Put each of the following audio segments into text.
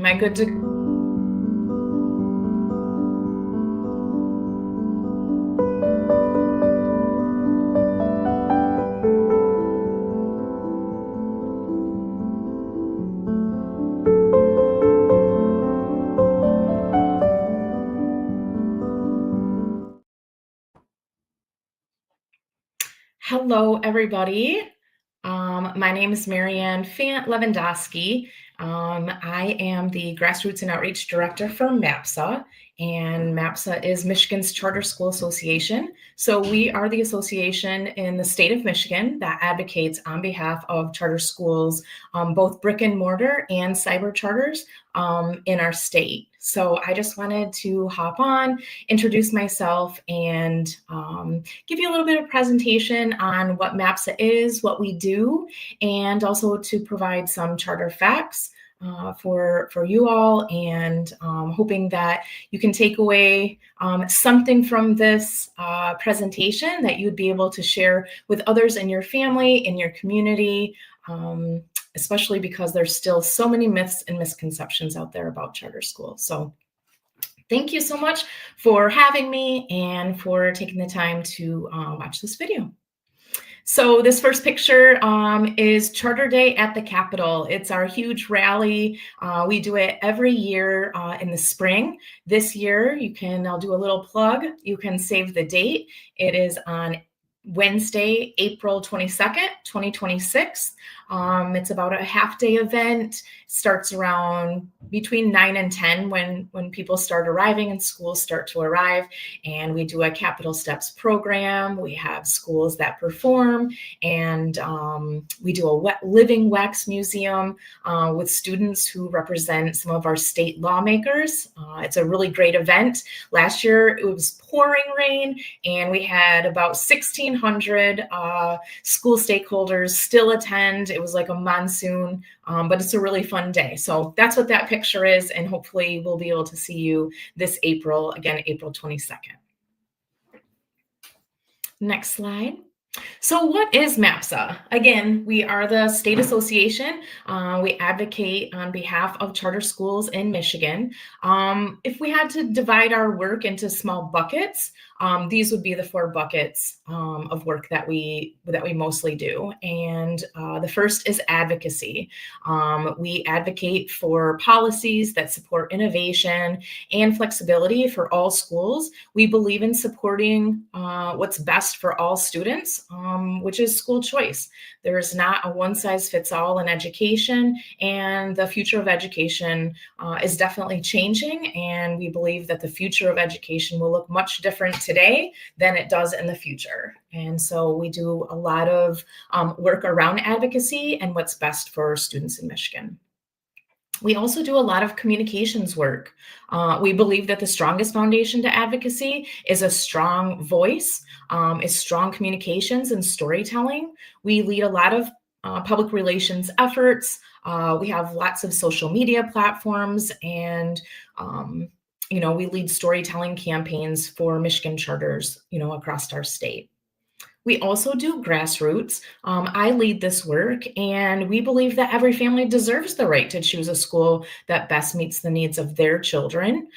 Am I good to? Hello, everybody. My name is Marianne Fant Levandoski. I am the Grassroots and Outreach Director for MAPSA, and MAPSA is Michigan's Charter School Association. So we are the association in the state of Michigan that advocates on behalf of charter schools, both brick and mortar and cyber charters in our state. So I just wanted to hop on, introduce myself, and give you a little bit of presentation on what MAPSA is, what we do, and also to provide some charter facts for you all, and hoping that you can take away something from this presentation that you'd be able to share with others in your family, in your community, especially because there's still so many myths and misconceptions out there about charter schools. So thank you so much for having me and for taking the time to watch this video. So this first picture is Charter Day at the Capitol. It's our huge rally. We do it every year in the spring. This year, I'll do a little plug. You can save the date. It is on Wednesday, April 22nd, 2026. It's about a half-day event. Starts around between 9 and 10 when people start arriving and schools start to arrive. And we do a Capitol Steps program. We have schools that perform, and we do a living wax museum with students who represent some of our state lawmakers. It's a really great event. Last year, it was pouring rain, and we had about 1,600 school stakeholders still attend. It was like a monsoon, but it's a really fun day. So that's what that picture is, and hopefully we'll be able to see you this April, again, April 22nd. Next slide. So what is MAPSA? Again, we are the state association. We advocate on behalf of charter schools in Michigan. If we had to divide our work into small buckets, these would be the 4 buckets of work that we mostly do. And the first is advocacy. We advocate for policies that support innovation and flexibility for all schools. We believe in supporting what's best for all students, which is school choice. There's not a one-size-fits-all in education, and the future of education is definitely changing, and we believe that the future of education will look much different today than it does in the future. And so we do a lot of work around advocacy and what's best for students in Michigan. We also do a lot of communications work. We believe that the strongest foundation to advocacy is a strong voice, is strong communications and storytelling. We lead a lot of public relations efforts. We have lots of social media platforms, and we lead storytelling campaigns for Michigan charters, across our state. We also do Grassroots. I lead this work, and we believe that every family deserves the right to choose a school that best meets the needs of their children,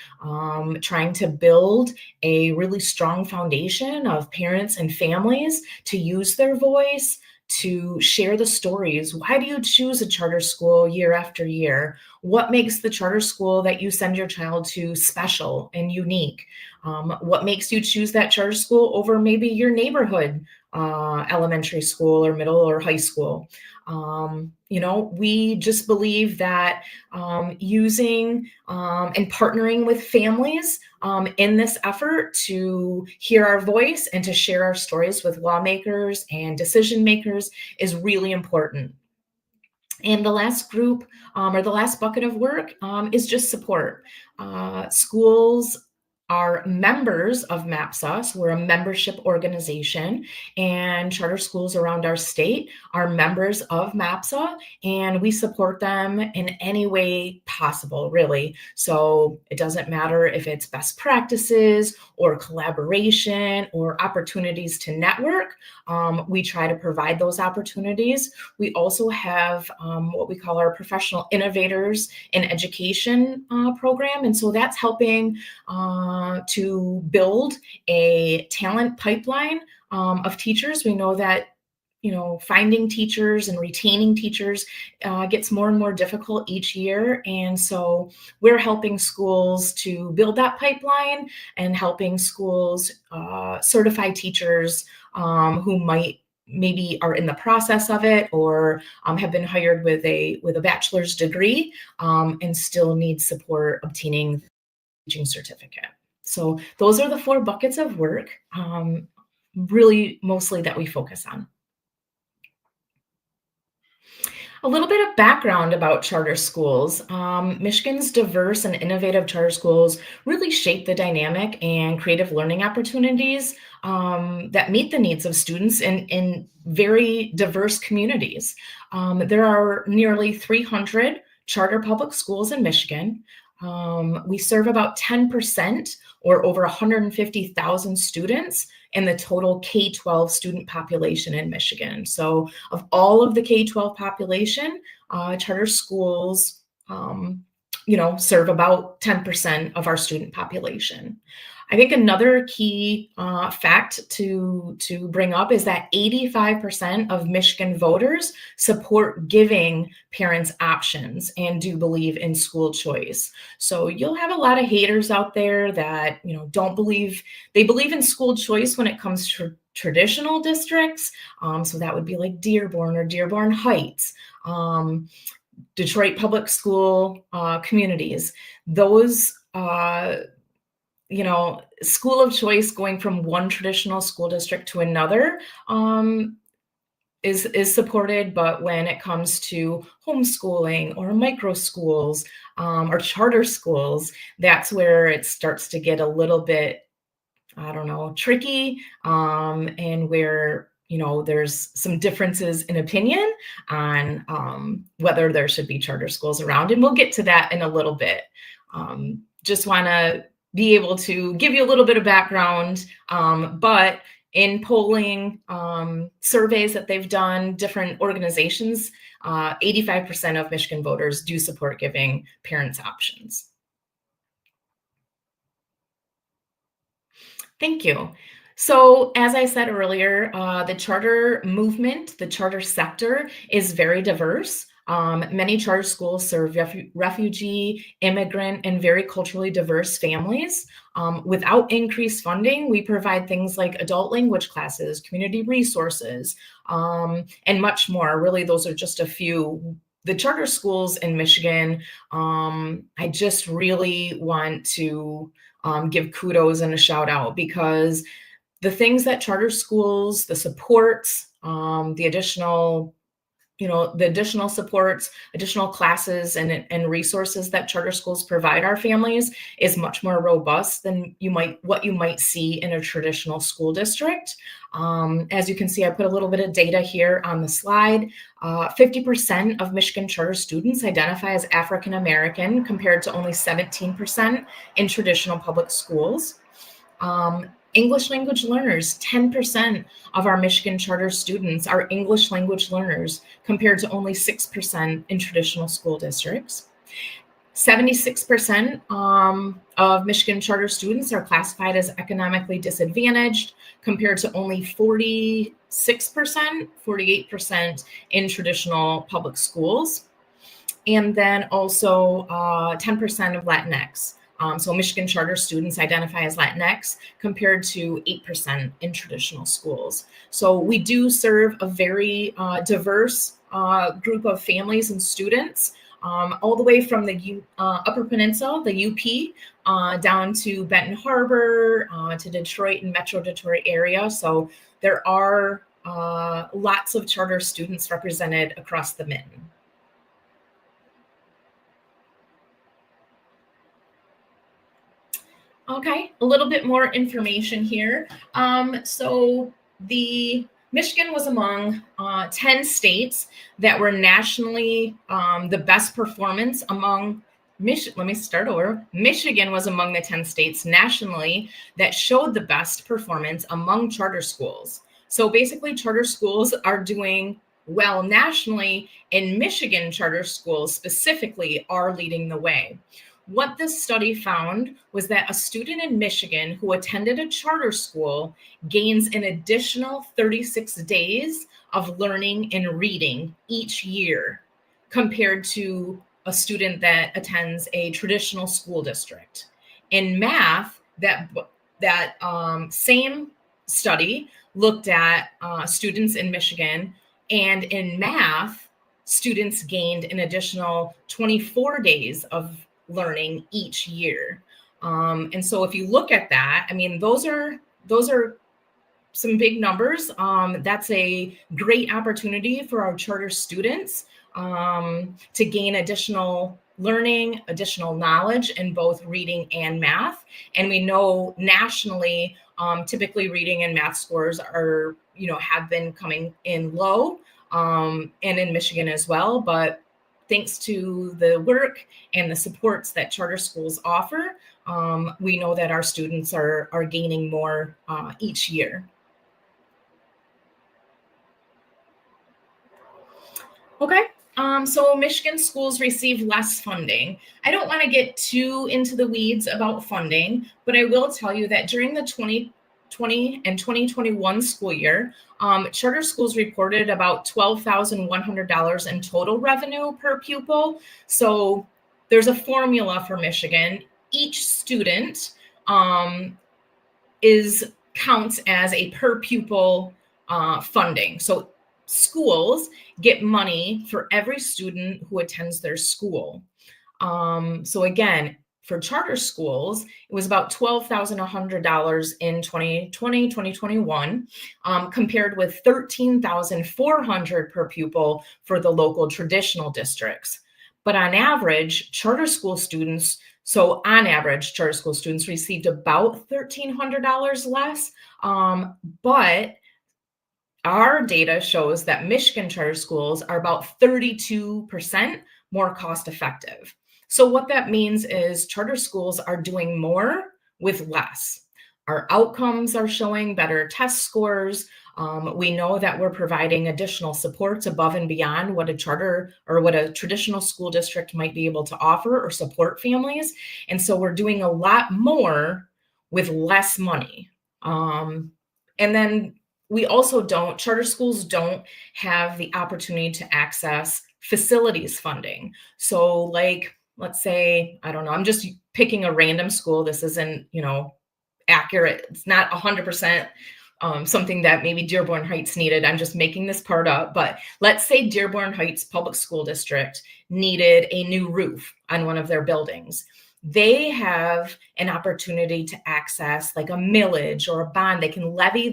trying to build a really strong foundation of parents and families to use their voice, to share the stories. Why do you choose a charter school year after year? What makes the charter school that you send your child to special and unique? What makes you choose that charter school over maybe your neighborhood elementary school or middle or high school? We just believe that using and partnering with families in this effort to hear our voice and to share our stories with lawmakers and decision makers is really important. And the last group or the last bucket of work is just support. Schools are members of MAPSA. So we're a membership organization, and charter schools around our state are members of MAPSA, and we support them in any way possible, really. So it doesn't matter if it's best practices or collaboration or opportunities to network. We try to provide those opportunities. We also have what we call our professional innovators in education program. And so that's helping to build a talent pipeline of teachers. We know that finding teachers and retaining teachers gets more and more difficult each year. And so we're helping schools to build that pipeline and helping schools certify teachers who maybe are in the process of it or have been hired with a bachelor's degree and still need support obtaining the teaching certificate. So those are the 4 buckets of work, really mostly that we focus on. A little bit of background about charter schools. Michigan's diverse and innovative charter schools really shape the dynamic and creative learning opportunities that meet the needs of students in very diverse communities. There are nearly 300 charter public schools in Michigan. We serve about 10% or over 150,000 students in the total K-12 student population in Michigan. So of all of the K-12 population, charter schools, serve about 10% of our student population. I think another key fact to bring up is that 85% of Michigan voters support giving parents options and do believe in school choice. So you'll have a lot of haters out there that don't believe in school choice when it comes to traditional districts. So that would be like Dearborn or Dearborn Heights. Detroit public school communities. Those school of choice going from one traditional school district to another is supported, but when it comes to homeschooling or micro schools or charter schools, that's where it starts to get a little bit, tricky, and where there's some differences in opinion on whether there should be charter schools around, and we'll get to that in a little bit. Just want to be able to give you a little bit of background, but in polling surveys that they've done, different organizations, 85% of Michigan voters do support giving parents options. Thank you. So as I said earlier, the charter movement, the charter sector is very diverse. Many charter schools serve refugee, immigrant, and very culturally diverse families. Without increased funding, we provide things like adult language classes, community resources, and much more. Really, those are just a few. The charter schools in Michigan, I just really want to give kudos and a shout out, because the things that charter schools, the supports, the additional supports, additional classes and resources that charter schools provide our families is much more robust than what you might see in a traditional school district. As you can see, I put a little bit of data here on the slide. 50% of Michigan charter students identify as African American, compared to only 17% in traditional public schools. English language learners, 10% of our Michigan charter students are English language learners, compared to only 6% in traditional school districts. 76% of Michigan charter students are classified as economically disadvantaged, compared to only 48% in traditional public schools. And then also 10% of Latinx. So Michigan charter students identify as Latinx, compared to 8% in traditional schools. So we do serve a very diverse group of families and students, all the way from the Upper Peninsula, the UP, down to Benton Harbor, to Detroit and Metro Detroit area. So there are lots of charter students represented across the mitten. Okay, a little bit more information here. So the Michigan was among 10 states that were nationally the best performance among let me start over. Michigan was among the 10 states nationally that showed the best performance among charter schools. So basically, charter schools are doing well nationally, and Michigan charter schools specifically are leading the way. What this study found was that a student in Michigan who attended a charter school gains an additional 36 days of learning and reading each year compared to a student that attends a traditional school district. In math, that same study looked at students in Michigan, and in math, students gained an additional 24 days of learning each year. And so if you look at that, I mean, those are some big numbers. That's a great opportunity for our charter students to gain additional learning, additional knowledge in both reading and math. And we know nationally, typically reading and math scores are, have been coming in low, and in Michigan as well. But thanks to the work and the supports that charter schools offer, we know that our students are gaining more each year. Okay. So Michigan schools receive less funding. I don't want to get too into the weeds about funding, but I will tell you that during the 2020 and 2021 school year, charter schools reported about $12,100 in total revenue per pupil. So there's a formula for Michigan. Each student counts as a per pupil funding. So schools get money for every student who attends their school. So again, for charter schools, it was about $12,100 in 2020, 2021, compared with $13,400 per pupil for the local traditional districts. But on average, charter school students received about $1,300 less. But our data shows that Michigan charter schools are about 32% more cost effective. So what that means is charter schools are doing more with less. Our outcomes are showing better test scores. We know that we're providing additional supports above and beyond what a charter or what a traditional school district might be able to offer or support families. And so we're doing a lot more with less money. And then charter schools don't have the opportunity to access facilities funding. So like, let's say, I don't know, I'm just picking a random school. This isn't, accurate. It's not 100% something that maybe Dearborn Heights needed. I'm just making this part up. But let's say Dearborn Heights Public School District needed a new roof on one of their buildings. They have an opportunity to access like a millage or a bond. They can levy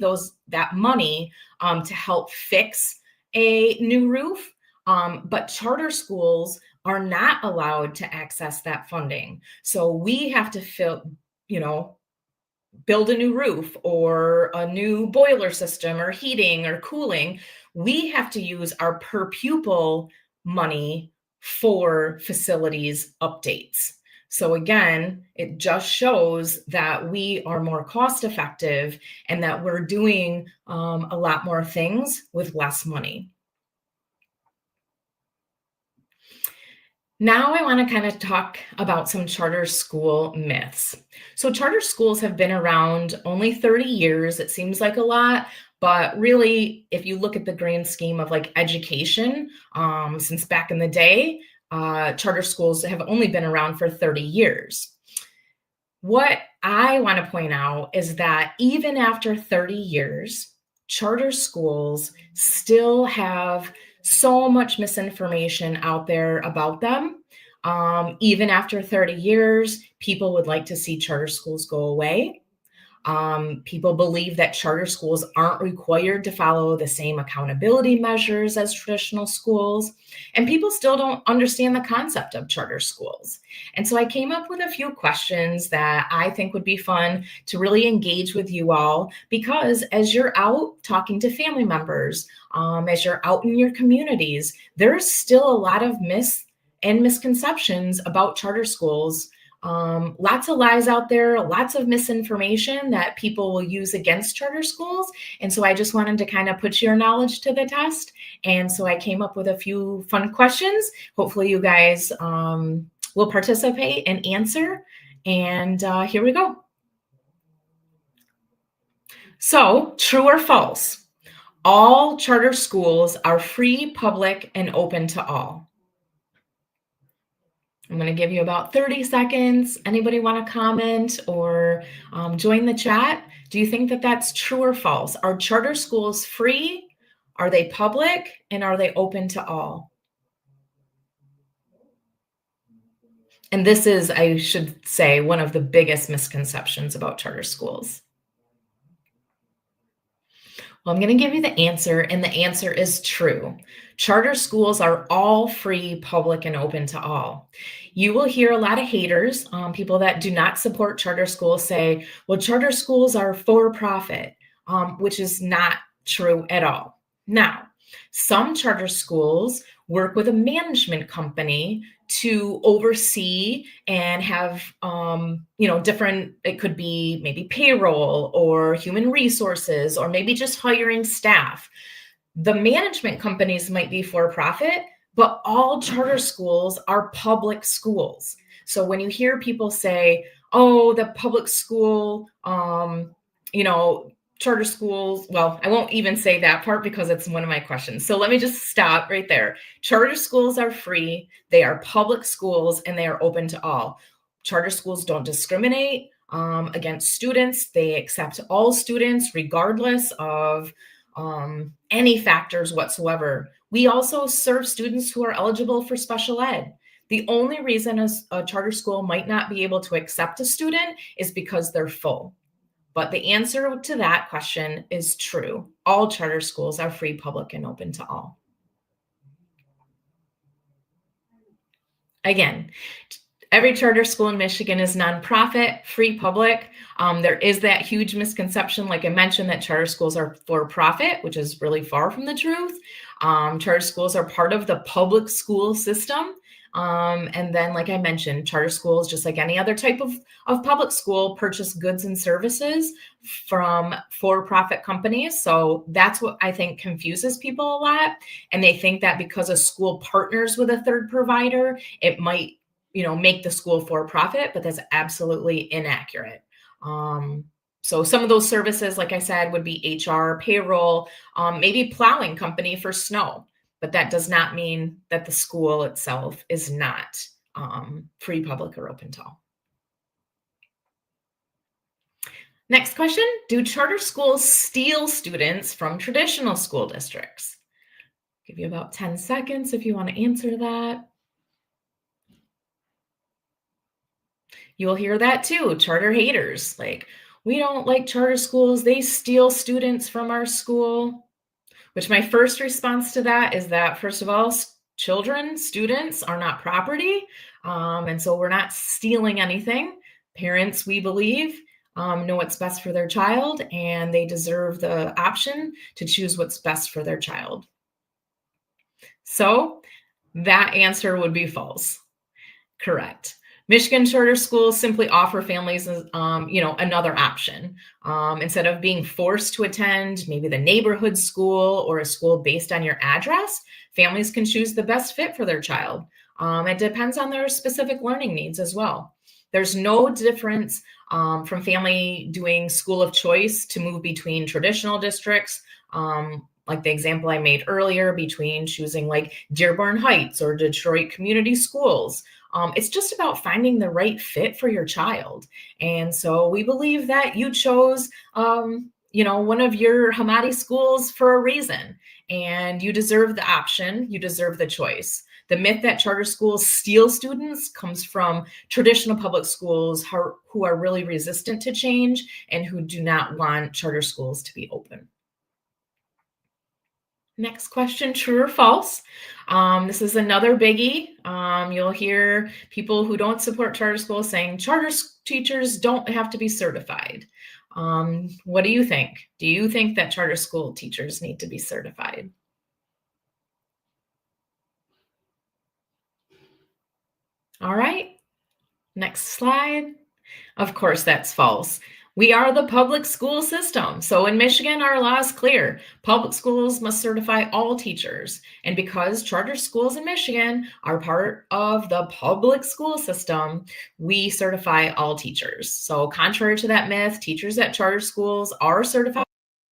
that money to help fix a new roof. But charter schools are not allowed to access that funding. So we have to build a new roof or a new boiler system or heating or cooling. We have to use our per pupil money for facilities updates. So again, it just shows that we are more cost effective and that we're doing a lot more things with less money. Now I want to kind of talk about some charter school myths. So charter schools have been around only 30 years. It seems like a lot, but really, if you look at the grand scheme of like education, since back in the day, charter schools have only been around for 30 years. What I want to point out is that even after 30 years, charter schools still have so much misinformation out there about them. Even after 30 years, people would like to see charter schools go away. People believe that charter schools aren't required to follow the same accountability measures as traditional schools. And people still don't understand the concept of charter schools. And so I came up with a few questions that I think would be fun to really engage with you all, because as you're out talking to family members, as you're out in your communities, there's still a lot of myths and misconceptions about charter schools. Lots of lies out there, lots of misinformation that people will use against charter schools. And so I just wanted to kind of put your knowledge to the test. And so I came up with a few fun questions. Hopefully you guys will participate and answer. And here we go. So, true or false? All charter schools are free, public, and open to all. I'm going to give you about 30 seconds. Anybody want to comment or join the chat? Do you think that that's true or false? Are charter schools free? Are they public? And are they open to all? And this is, I should say, one of the biggest misconceptions about charter schools. Well, I'm going to give you the answer, and the answer is true. Charter schools are all free, public, and open to all. You will hear a lot of haters, people that do not support charter schools say, well, charter schools are for profit, which is not true at all. Now, some charter schools work with a management company to oversee and have different, it could be maybe payroll or human resources or maybe just hiring staff. The management companies might be for profit, but all charter schools are public schools. So when you hear people say, oh, the public school, charter schools, well, I won't even say that part because it's one of my questions. So let me just stop right there. Charter schools are free, they are public schools, and they are open to all. Charter schools don't discriminate against students. They accept all students regardless of any factors whatsoever. We also serve students who are eligible for special ed. The only reason a charter school might not be able to accept a student is because they're full. But the answer to that question is true. All charter schools are free, public, and open to all. Again, every charter school in Michigan is nonprofit, free, public. There is that huge misconception, like I mentioned, that charter schools are for profit, which is really far from the truth. Charter schools are part of the public school system. And then, like I mentioned, charter schools, just like any other type of public school, purchase goods and services from for-profit companies. So that's what I think confuses people a lot. And they think that because a school partners with a third provider, it might, make the school for profit, but that's absolutely inaccurate. So some of those services, like I said, would be HR, payroll, maybe plowing company for snow, but that does not mean that the school itself is not free, public, or open to all. Next question, do charter schools steal students from traditional school districts? Give you about 10 seconds if you want to answer that. You'll hear that too, charter haters, like, we don't like charter schools, they steal students from our school. Which my first response to that is that, first of all, children, students are not property. And so we're not stealing anything. Parents, we believe, know what's best for their child, and they deserve the option to choose what's best for their child. So that answer would be false. Correct. Michigan charter schools simply offer families, another option. Instead of being forced to attend maybe the neighborhood school or a school based on your address, families can choose the best fit for their child. It depends on their specific learning needs as well. There's no difference from family doing school of choice to move between traditional districts, like the example I made earlier, between choosing like Dearborn Heights or Detroit Community Schools. It's just about finding the right fit for your child. And so we believe that you chose, one of your Hamadi schools for a reason, and you deserve the option, you deserve the choice. The myth that charter schools steal students comes from traditional public schools who are really resistant to change and who do not want charter schools to be open. Next question, true or false? This is another biggie. You'll hear people who don't support charter schools saying teachers don't have to be certified. What do you think? Do you think that charter school teachers need to be certified? All right, next slide. Of course, that's false. We are the public school system. So in Michigan, our law is clear. Public schools must certify all teachers. And because charter schools in Michigan are part of the public school system, we certify all teachers. So contrary to that myth, teachers at charter schools are certified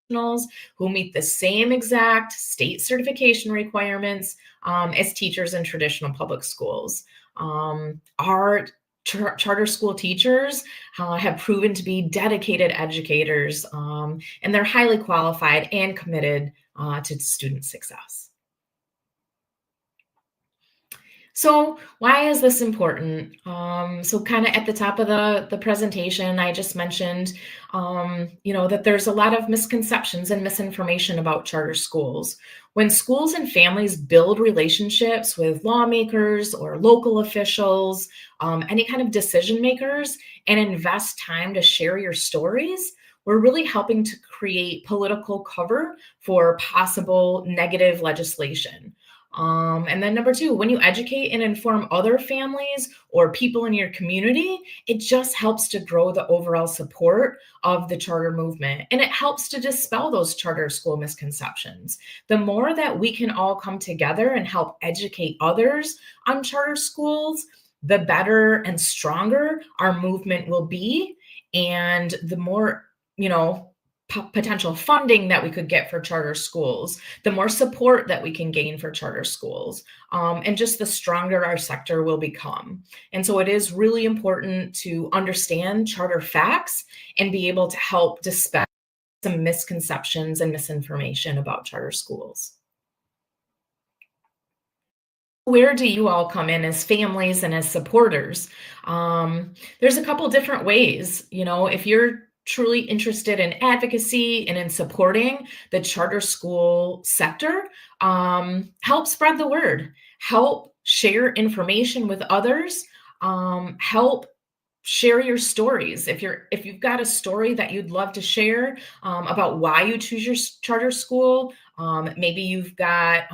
professionals who meet the same exact state certification requirements as teachers in traditional public schools. Our charter school teachers have proven to be dedicated educators, and they're highly qualified and committed to student success. So why is this important? So kind of at the top of the presentation, I just mentioned, that there's a lot of misconceptions and misinformation about charter schools. When schools and families build relationships with lawmakers or local officials, any kind of decision makers, and invest time to share your stories, we're really helping to create political cover for possible negative legislation. And then number two, when you educate and inform other families or people in your community, it just helps to grow the overall support of the charter movement. And it helps to dispel those charter school misconceptions. The more that we can all come together and help educate others on charter schools, the better and stronger our movement will be. And the more, potential funding that we could get for charter schools, the more support that we can gain for charter schools, and just the stronger our sector will become. And so it is really important to understand charter facts and be able to help dispel some misconceptions and misinformation about charter schools. Where do you all come in as families and as supporters? There's a couple different ways. If you're truly interested in advocacy and in supporting the charter school sector, help spread the word, help share information with others, help share your stories. If you've got a story that you'd love to share about why you choose your charter school, maybe you've got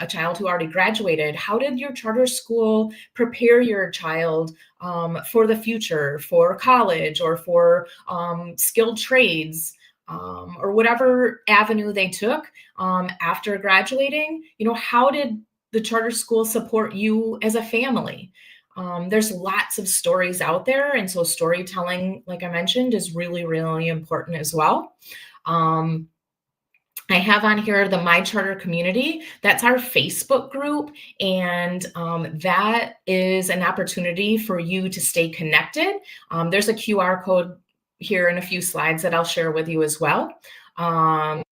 a child who already graduated. How did your charter school prepare your child for the future, for college, or for skilled trades, or whatever avenue they took after graduating? How did the charter school support you as a family? There's lots of stories out there. And so storytelling, like I mentioned, is really, really important as well. I have on here the My Charter Community. That's our Facebook group. And that is an opportunity for you to stay connected. There's a QR code here in a few slides that I'll share with you as well. Come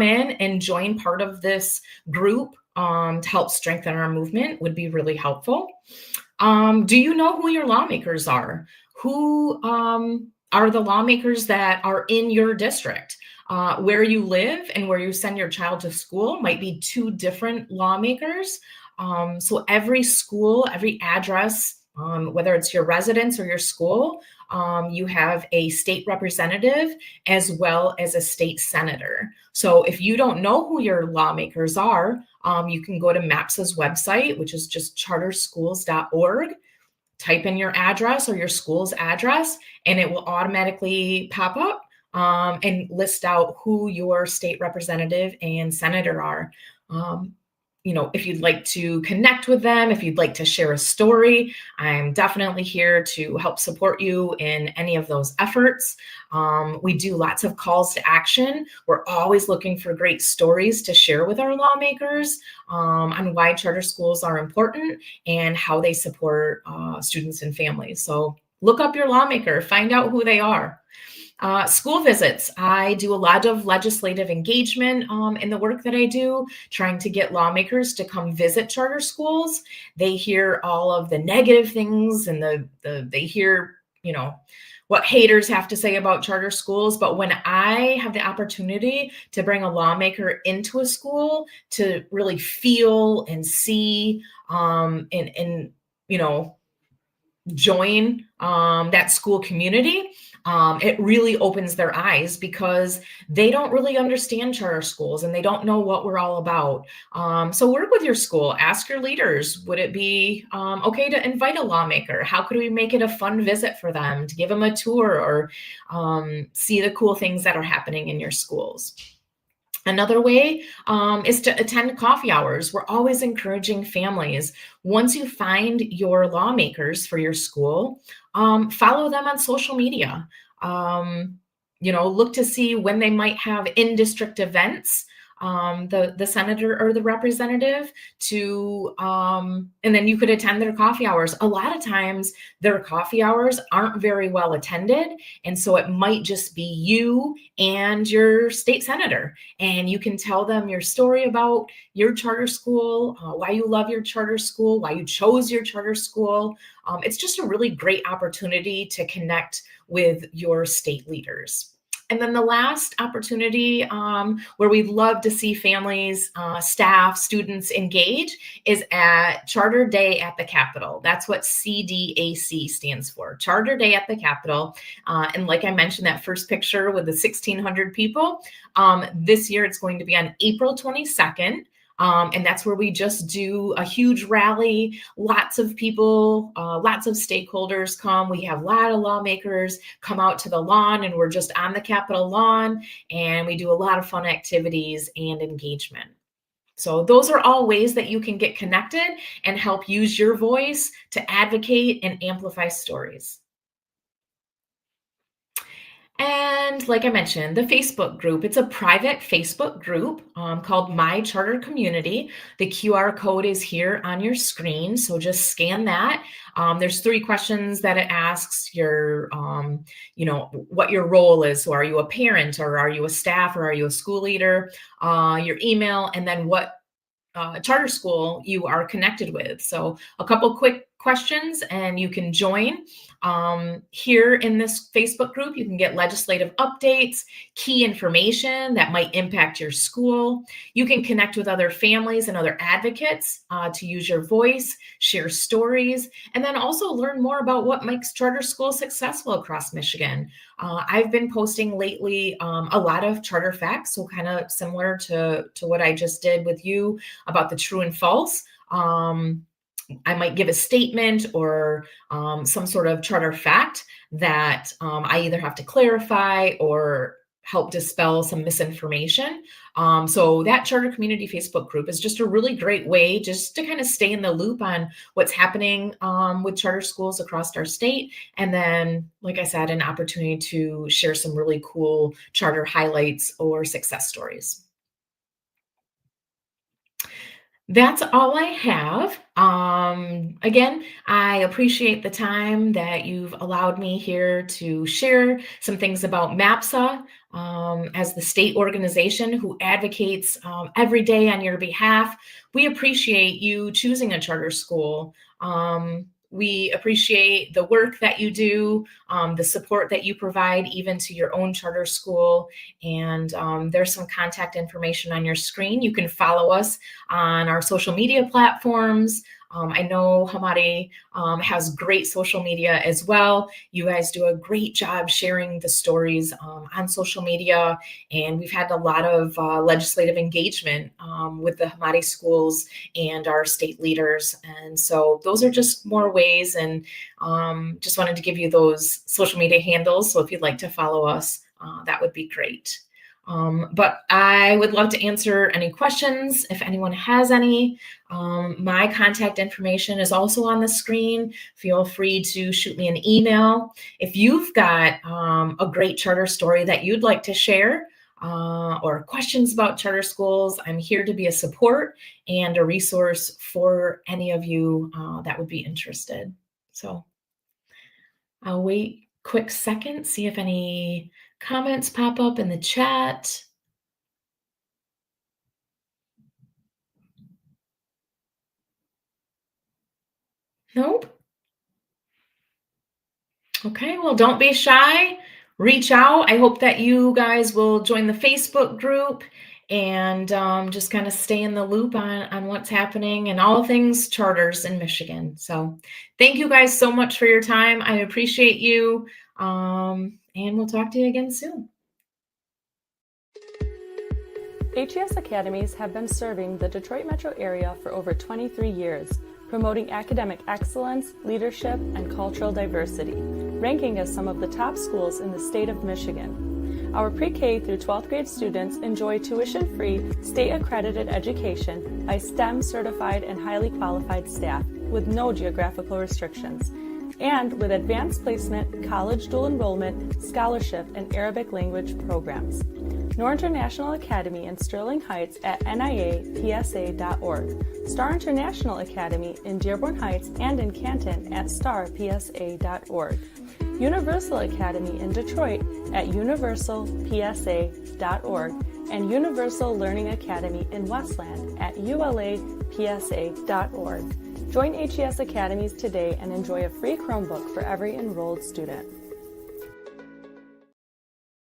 in and join part of this group to help strengthen our movement would be really helpful. Do you know who your lawmakers are? Who are the lawmakers that are in your district? Where you live and where you send your child to school might be two different lawmakers. So every school, every address, whether it's your residence or your school, you have a state representative as well as a state senator. So if you don't know who your lawmakers are, you can go to MAPSA's website, which is just charterschools.org, type in your address or your school's address, and it will automatically pop up and list out who your state representative and senator are. If you'd like to connect with them, if you'd like to share a story, I'm definitely here to help support you in any of those efforts. We do lots of calls to action. We're always looking for great stories to share with our lawmakers on why charter schools are important and how they support students and families. So look up your lawmaker, find out who they are. School visits. I do a lot of legislative engagement in the work that I do, trying to get lawmakers to come visit charter schools. They hear all of the negative things and they hear, what haters have to say about charter schools. But when I have the opportunity to bring a lawmaker into a school to really feel and see and join that school community, it really opens their eyes because they don't really understand charter schools and they don't know what we're all about. So work with your school, ask your leaders, would it be okay to invite a lawmaker? How could we make it a fun visit for them, to give them a tour or see the cool things that are happening in your schools? Another way is to attend coffee hours. We're always encouraging families. Once you find your lawmakers for your school, follow them on social media. Look to see when they might have in-district events, the senator or the representative and then you could attend their coffee hours. A lot of times their coffee hours aren't very well attended. And so it might just be you and your state senator, and you can tell them your story about your charter school, why you love your charter school, why you chose your charter school. It's just a really great opportunity to connect with your state leaders. And then the last opportunity where we'd love to see families, staff, students engage is at Charter Day at the Capitol. That's what CDAC stands for, Charter Day at the Capitol. And like I mentioned, that first picture with the 1,600 people, this year it's going to be on April 22nd. And that's where we just do a huge rally. Lots of people, lots of stakeholders come. We have a lot of lawmakers come out to the lawn, and we're just on the Capitol lawn, and we do a lot of fun activities and engagement. So those are all ways that you can get connected and help use your voice to advocate and amplify stories. And like I mentioned, the Facebook group, it's a private Facebook group called My Charter Community. The QR code is here on your screen, so just scan that. There's 3 questions that it asks what your role is. So are you a parent, or are you a staff, or are you a school leader? Your email, and then what charter school you are connected with. So a couple quick questions and you can join. Here in this Facebook group, you can get legislative updates, key information that might impact your school. You can connect with other families and other advocates to use your voice, share stories, and then also learn more about what makes charter schools successful across Michigan. I've been posting lately a lot of charter facts, so kind of similar to what I just did with you about the true and false. I might give a statement or some sort of charter fact that I either have to clarify or help dispel some misinformation. So that Charter Community Facebook group is just a really great way just to kind of stay in the loop on what's happening with charter schools across our state. And then, like I said, an opportunity to share some really cool charter highlights or success stories. That's all I have. Again, I appreciate the time that you've allowed me here to share some things about MAPSA as the state organization who advocates every day on your behalf. We appreciate you choosing a charter school. We appreciate the work that you do, the support that you provide even to your own charter school. And there's some contact information on your screen. You can follow us on our social media platforms. I know Hamari has great social media as well. You guys do a great job sharing the stories on social media, and we've had a lot of legislative engagement with the Hamari schools and our state leaders. And so those are just more ways, and just wanted to give you those social media handles. So if you'd like to follow us, that would be great. But I would love to answer any questions if anyone has any. My contact information is also on the screen. Feel free to shoot me an email. If you've got a great charter story that you'd like to share or questions about charter schools, I'm here to be a support and a resource for any of you that would be interested. So I'll wait quick second, see if any comments pop up in the chat. Nope. Okay, well, don't be shy. Reach out. I hope that you guys will join the Facebook group and just kind of stay in the loop on what's happening and all things charters in Michigan. So thank you guys so much for your time. I appreciate you. And we'll talk to you again soon. HES Academies have been serving the Detroit metro area for over 23 years, promoting academic excellence, leadership, and cultural diversity, ranking as some of the top schools in the state of Michigan. Our pre-K through 12th grade students enjoy tuition-free, state-accredited education by STEM-certified and highly qualified staff with no geographical restrictions, and with advanced placement, college dual enrollment, scholarship, and Arabic language programs. Nor International Academy in Sterling Heights at niapsa.org, Star International Academy in Dearborn Heights and in Canton at starpsa.org, Universal Academy in Detroit at universalpsa.org, and Universal Learning Academy in Westland at ulapsa.org. Join HES Academies today and enjoy a free Chromebook for every enrolled student.